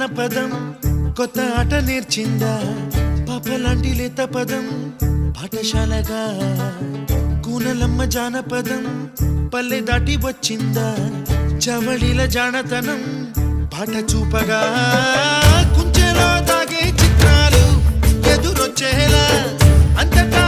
జానపదం కొత్త ఆట నేర్చిందా పాపలాంటి లేత పదం పాఠశాలగా కూనలమ్మ జానపదం పల్లె దాటి వచ్చిందా చవళిల జానతనం పాట చూపగా కుంచెలో తాగే చిత్రాలు ఎదురొచ్చేలా అంతటా